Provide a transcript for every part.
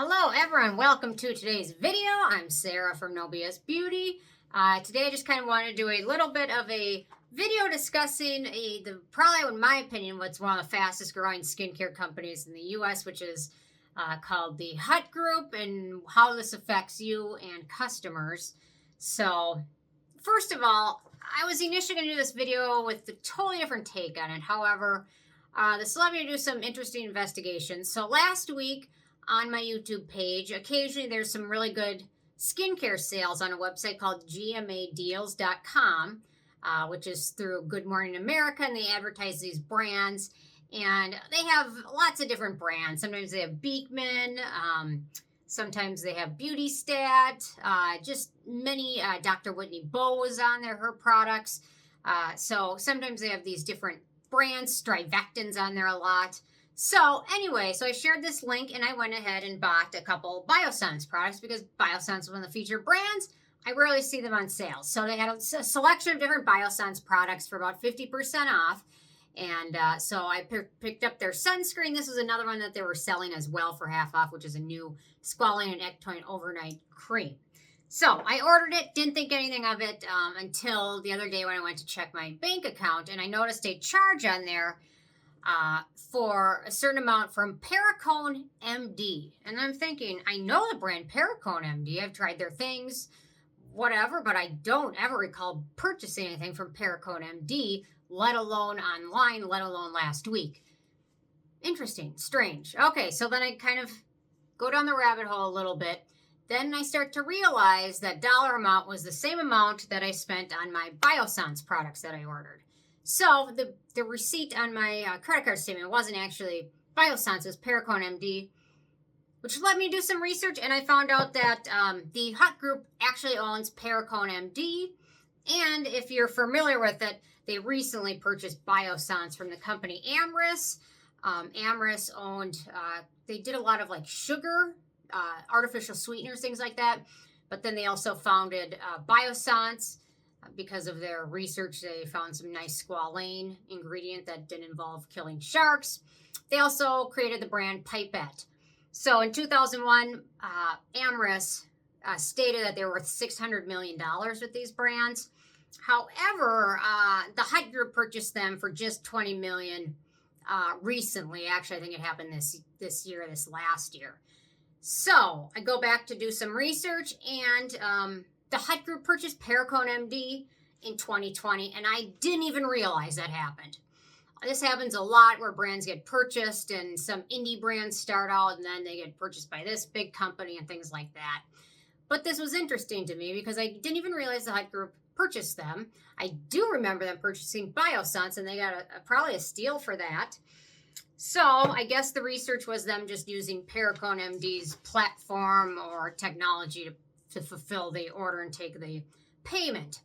Hello everyone, welcome to today's video. I'm Sarah from No BS Beauty. Today I just kind of wanted to do a little bit of a video discussing probably in my opinion, what's one of the fastest growing skincare companies in the US, which is called the Hut Group, and how this affects you and customers. So first of all, I was initially going to do this video with a totally different take on it. However, this allowed me to do some interesting investigations. So last week, on my YouTube page, occasionally there's some really good skincare sales on a website called Gmadedeals.com, which is through Good Morning America, and they advertise these brands. And they have lots of different brands. Sometimes they have Beekman, sometimes they have Beauty Stat, just many. Dr. Whitney Bowe was on there, her products. So sometimes they have these different brands, Strivectin's on there a lot. So anyway, I shared this link and I went ahead and bought a couple Biossance products because Biossance is one of the featured brands. I rarely see them on sale. So they had a selection of different Biossance products for about 50% off. And so I picked up their sunscreen. This was another one that they were selling as well for half off, which is a new squalane and ectoin overnight cream. So I ordered it, didn't think anything of it until the other day when I went to check my bank account. And I noticed a charge on there for a certain amount from Paracone MD. And I'm thinking, I know the brand Paracone MD. I've tried their things, whatever, but I don't ever recall purchasing anything from Paracone MD, let alone online, let alone last week. Interesting, strange. Okay, so then I kind of go down the rabbit hole a little bit. Then I start to realize that dollar amount was the same amount that I spent on my Biossance products that I ordered. So the receipt on my credit card statement wasn't actually Biossance, it was Paracone MD, which led me to do some research, and I found out that the Hut Group actually owns Paracone MD, and if you're familiar with it, they recently purchased Biossance from the company Amyris. Amyris owned, they did a lot of like sugar, artificial sweeteners, things like that, but then they also founded Biossance. Because of their research, they found some nice squalane ingredient that didn't involve killing sharks. They also created the brand Pipette. So in 2001, Amyris stated that they were worth $600 million with these brands. However, the Hut Group purchased them for just $20 million recently. Actually, I think it happened this last year. So I go back to do some research, and the Hut Group purchased Paracone MD in 2020, and I didn't even realize that happened. This happens a lot where brands get purchased, and some indie brands start out, and then they get purchased by this big company and things like that. But this was interesting to me because I didn't even realize the Hut Group purchased them. I do remember them purchasing Biossance, and they got probably a steal for that. So I guess the research was them just using Paracone MD's platform or technology to fulfill the order and take the payment.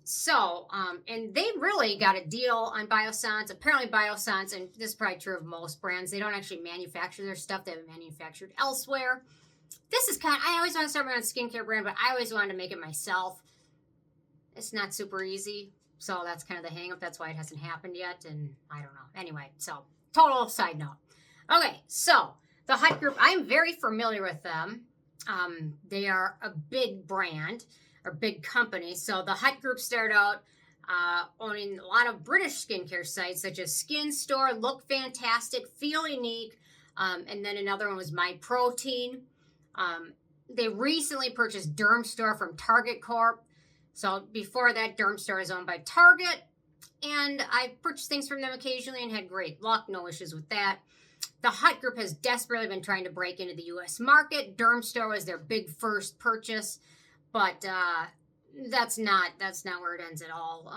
So, and they really got a deal on Biossance. Apparently Biossance, and this is probably true of most brands, they don't actually manufacture their stuff. They have it manufactured elsewhere. This is I always want to start my own skincare brand, but I always wanted to make it myself. It's not super easy. So that's kind of the hang up. That's why it hasn't happened yet. And I don't know. Anyway, so total side note. Okay, so the Hut Group, I'm very familiar with them. They are a big brand or big company. So the Hut Group started out owning a lot of British skincare sites such as Skin Store, Look Fantastic, Feel Unique, and then another one was My Protein. They recently purchased Dermstore from Target Corp. So before that, Dermstore is owned by Target, and I purchased things from them occasionally and had great luck, no issues with that. The Hut Group has desperately been trying to break into the U.S. market. Dermstore was their big first purchase, but that's not where it ends at all.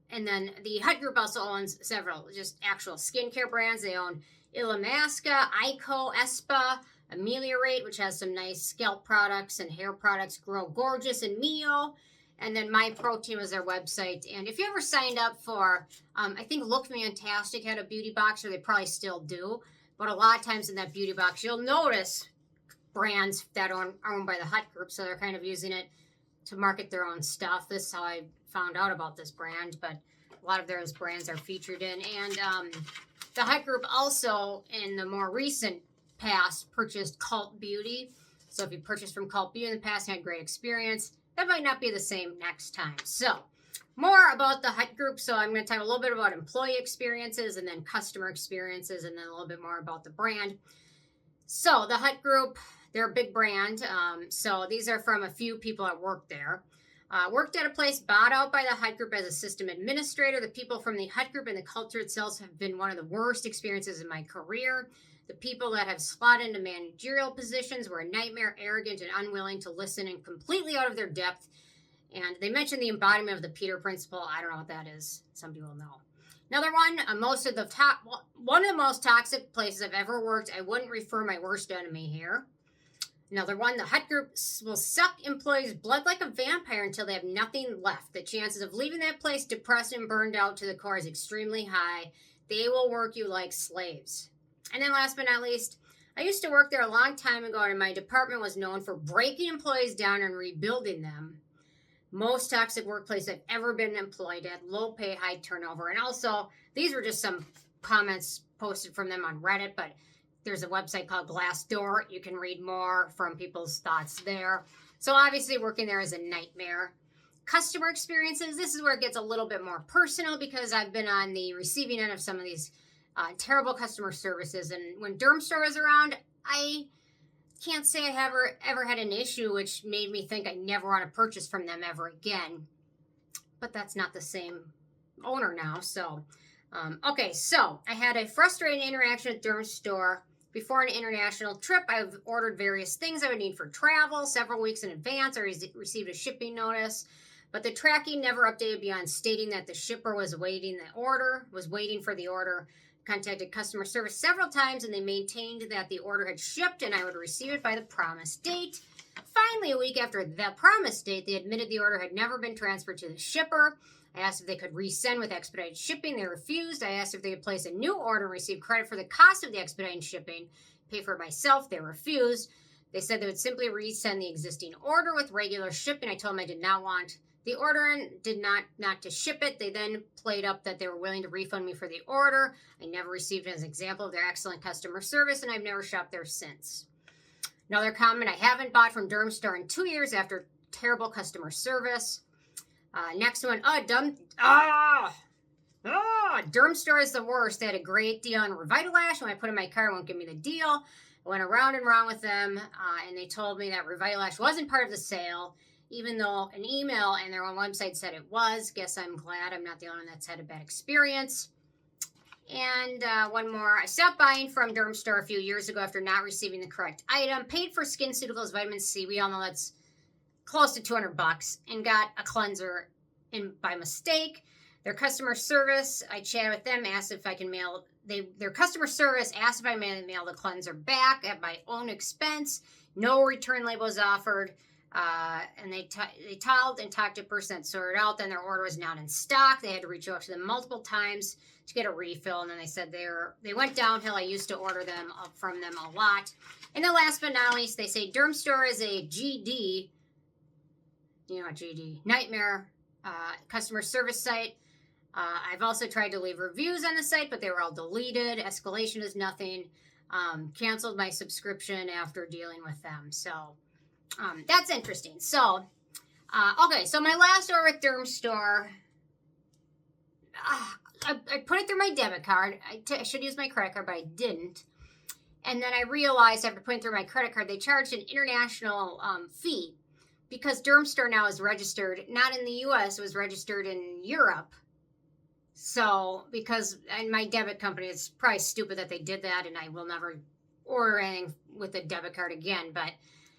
And then the Hut Group also owns several just actual skincare brands. They own Illamasqua, Ico, Espa, Ameliorate, which has some nice scalp products and hair products, Grow Gorgeous, and Mio. And then My Protein was their website. And if you ever signed up for, I think Look Fantastic had a beauty box, or they probably still do. But a lot of times in that beauty box, you'll notice brands that are owned by the Hut Group. So they're kind of using it to market their own stuff. This is how I found out about this brand. But a lot of those brands are featured in. And the Hut Group also, in the more recent past purchased Cult Beauty. So if you purchased from Cult Beauty in the past and had great experience, that might not be the same next time. So more about the Hut Group. So I'm going to talk a little bit about employee experiences and then customer experiences and then a little bit more about the brand. So the Hut Group, they're a big brand. So these are from a few people that work there. Worked at a place bought out by the Hut Group as a system administrator. The people from the Hut Group and the culture itself have been one of the worst experiences in my career. The people that have slotted into managerial positions were a nightmare, arrogant, and unwilling to listen and completely out of their depth. And they mentioned the embodiment of the Peter Principle. I don't know what that is. Some people know. Another one, one of the most toxic places I've ever worked. I wouldn't refer my worst enemy here. Another one, the Hut Group will suck employees' blood like a vampire until they have nothing left. The chances of leaving that place depressed and burned out to the core is extremely high. They will work you like slaves. And then last but not least, I used to work there a long time ago, and my department was known for breaking employees down and rebuilding them. Most toxic workplace I've ever been employed at, low pay, high turnover. And also, these were just some comments posted from them on Reddit, but there's a website called Glassdoor. You can read more from people's thoughts there. So obviously working there is a nightmare. Customer experiences, this is where it gets a little bit more personal because I've been on the receiving end of some of these terrible customer services. And when Dermstore was around, I can't say I have ever had an issue which made me think I never want to purchase from them ever again. But that's not the same owner now. So, okay, so I had a frustrating interaction at Dermstore. Before an international trip, I've ordered various things I would need for travel several weeks in advance. I received a shipping notice, but the tracking never updated beyond stating that the shipper was waiting for the order. Contacted customer service several times, and they maintained that the order had shipped and I would receive it by the promised date. Finally, a week after the promised date, they admitted the order had never been transferred to the shipper. I asked if they could resend with expedited shipping. They refused. I asked if they could place a new order and receive credit for the cost of the expedited shipping, pay for it myself. They refused. They said they would simply resend the existing order with regular shipping. I told them I did not want the order and did not to ship it. They then played up that they were willing to refund me for the order. I never received it as an example of their excellent customer service, and I've never shopped there since. Another comment, I haven't bought from Dermstore in 2 years after terrible customer service. Next one, Dermstore is the worst. They had a great deal on Revitalash. When I put in my car, it won't give me the deal. I went around and around with them, and they told me that Revitalash wasn't part of the sale, even though an email and their own website said it was. Guess I'm glad I'm not the only one that's had a bad experience. And one more. I stopped buying from Dermstore a few years ago after not receiving the correct item. Paid for SkinCeuticals vitamin C. We all know that's close to $200, and got a cleanser in by mistake. Their customer service, I chatted with them, asked if I can mail. Their customer service asked if I may mail the cleanser back at my own expense. No return label was offered. And they called and talked to a person that sorted out. Then their order was not in stock. They had to reach out to them multiple times to get a refill. And then they said they went downhill. I used to order them from them a lot. And then last but not least, they say Dermstore is a GD, nightmare customer service site. I've also tried to leave reviews on the site, but they were all deleted. Escalation is nothing. Canceled my subscription after dealing with them. So that's interesting. So, okay, so my last order at Dermstore, I put it through my debit card. I should use my credit card, but I didn't. And then I realized after putting through my credit card, they charged an international fee because Dermstore now is registered, not in the U.S., it was registered in Europe. So, because in my debit company, it's probably stupid that they did that, and I will never order anything with a debit card again, but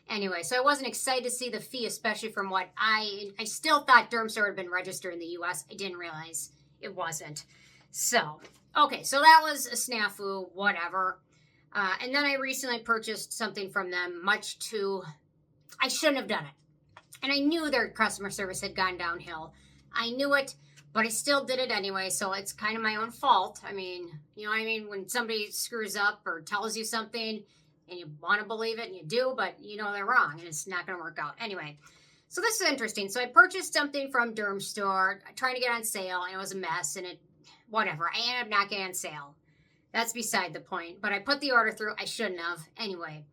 anyway, so I wasn't excited to see the fee, especially from what I still thought Dermstore had been registered in the U.S. I didn't realize it wasn't. So, okay, so that was a snafu, whatever. And then I recently purchased something from them, I shouldn't have done it. And I knew their customer service had gone downhill. I knew it, but I still did it anyway, so it's kind of my own fault. I mean, you know what I mean? When somebody screws up or tells you something, and you want to believe it, and you do, but you know they're wrong, and it's not going to work out. Anyway, so this is interesting. So I purchased something from Dermstore, trying to get on sale, and it was a mess, and whatever. I ended up not getting on sale. That's beside the point. But I put the order through. I shouldn't have. Anyway,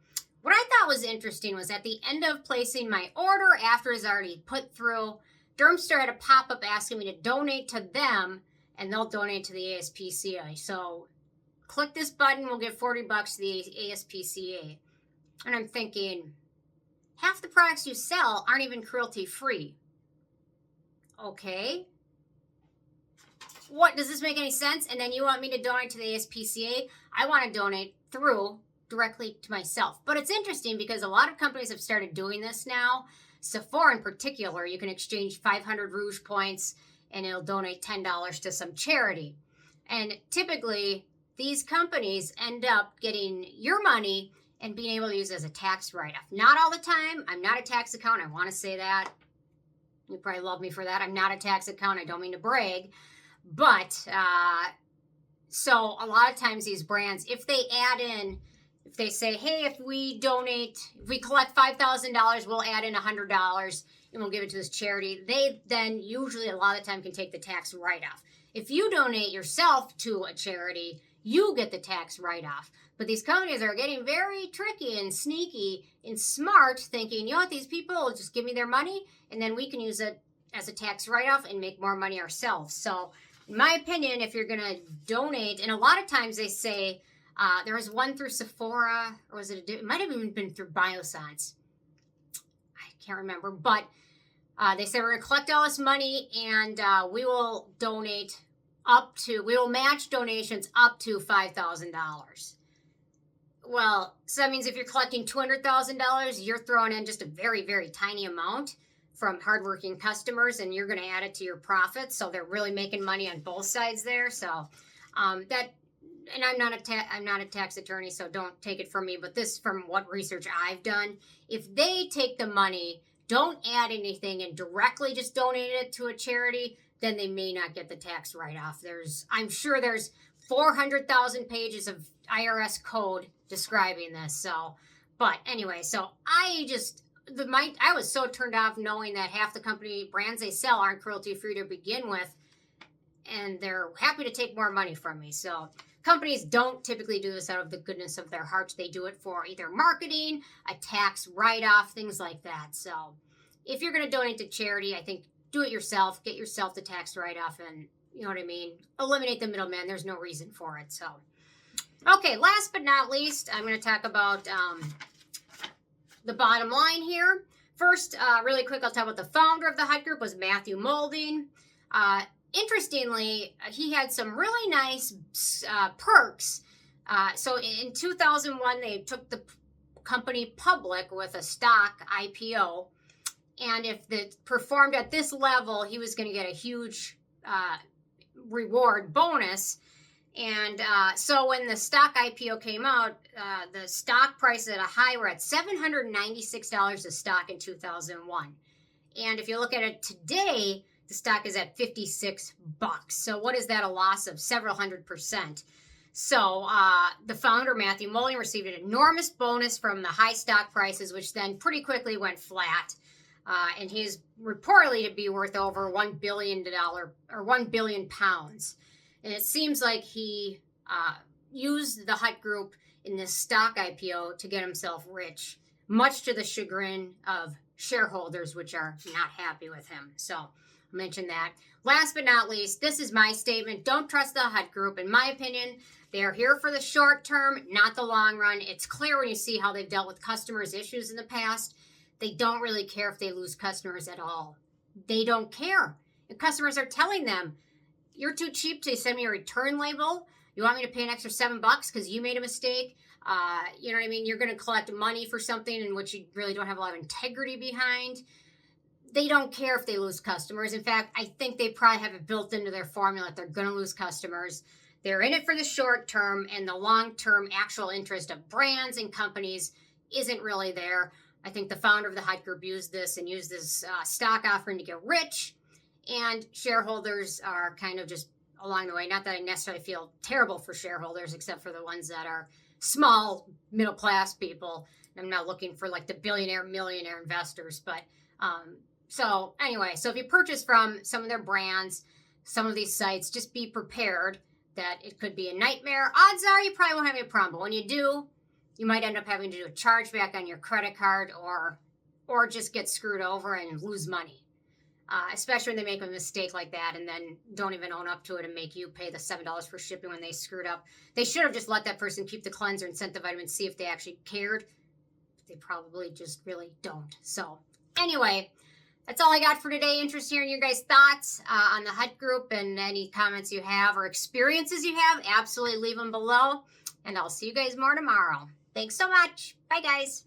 what I thought was interesting was at the end of placing my order, after it's already put through, Dermstore had a pop-up asking me to donate to them, and they'll donate to the ASPCA. So click this button, we'll give $40 to the ASPCA. And I'm thinking, half the products you sell aren't even cruelty-free. Okay. What, does this make any sense? And then you want me to donate to the ASPCA? I want to donate through directly to myself. But it's interesting because a lot of companies have started doing this now. Sephora in particular, you can exchange 500 Rouge points and it'll donate $10 to some charity. And typically, these companies end up getting your money and being able to use it as a tax write-off. Not all the time. I'm not a tax accountant. I want to say that. You probably love me for that. I'm not a tax accountant. I don't mean to brag. But, so a lot of times these brands, if they add in, if they say, hey, if we collect $5,000, we'll add in $100 and we'll give it to this charity, they then usually a lot of the time can take the tax write-off. If you donate yourself to a charity, you get the tax write-off. But these companies are getting very tricky and sneaky and smart, thinking, you know what, these people will just give me their money and then we can use it as a tax write-off and make more money ourselves. So in my opinion, if you're going to donate, and a lot of times they say, there was one through Sephora, or was it might have even been through Biossance. I can't remember, but they said we're going to collect all this money and we will we will match donations up to $5,000. Well, so that means if you're collecting $200,000, you're throwing in just a very, very tiny amount from hardworking customers, and you're going to add it to your profits. So they're really making money on both sides there. So that, and I'm not a tax attorney, so don't take it from me. But this, from what research I've done, if they take the money, don't add anything, and directly just donate it to a charity, then they may not get the tax write-off. I'm sure there's 400,000 pages of IRS code describing this. So, but anyway, so I was so turned off knowing that half the company brands they sell aren't cruelty-free to begin with, and they're happy to take more money from me. So companies don't typically do this out of the goodness of their hearts. They do it for either marketing, a tax write-off, things like that. So if you're going to donate to charity, I think do it yourself. Get yourself the tax write-off, and you know what I mean? Eliminate the middleman. There's no reason for it. So, okay, last but not least, I'm going to talk about the bottom line here. First, really quick, I'll talk about the founder of the Hut Group was Matthew Moulding. Interestingly, he had some really nice perks. So in 2001, they took the company public with a stock IPO. And if it performed at this level, he was going to get a huge reward bonus. And so when the stock IPO came out, the stock prices at a high were at $796 a stock in 2001. And if you look at it today, the stock is at $56. So what is that? A loss of several hundred%. So the founder, Matthew Moulding, received an enormous bonus from the high stock prices, which then pretty quickly went flat. And he's reportedly to be worth over $1 billion or 1 billion pounds. And it seems like he used the Hut Group in this stock IPO to get himself rich, much to the chagrin of shareholders, which are not happy with him. So I'll mention that. Last but not least, this is my statement. Don't trust the Hut Group. In my opinion, they are here for the short term, not the long run. It's clear when you see how they've dealt with customers' issues in the past. They don't really care if they lose customers at all. They don't care. If customers are telling them, you're too cheap to send me a return label. You want me to pay an extra $7 because you made a mistake. You know what I mean? You're going to collect money for something in which you really don't have a lot of integrity behind. They don't care if they lose customers. In fact, I think they probably have it built into their formula that they're going to lose customers. They're in it for the short term, and the long-term actual interest of brands and companies isn't really there. I think the founder of the Hut Group used this stock offering to get rich, and shareholders are kind of just along the way. Not that I necessarily feel terrible for shareholders, except for the ones that are small, middle-class people. I'm not looking for like the billionaire, millionaire investors. But so anyway, so if you purchase from some of their brands, some of these sites, just be prepared that it could be a nightmare. Odds are you probably won't have any problem. But when you do, you might end up having to do a chargeback on your credit card or just get screwed over and lose money. Especially when they make a mistake like that and then don't even own up to it and make you pay the $7 for shipping when they screwed up. They should have just let that person keep the cleanser and sent the vitamin C if they actually cared. But they probably just really don't. So anyway, that's all I got for today. Interested in hearing your guys' thoughts on the HUT group, and any comments you have or experiences you have, absolutely leave them below. And I'll see you guys more tomorrow. Thanks so much. Bye, guys.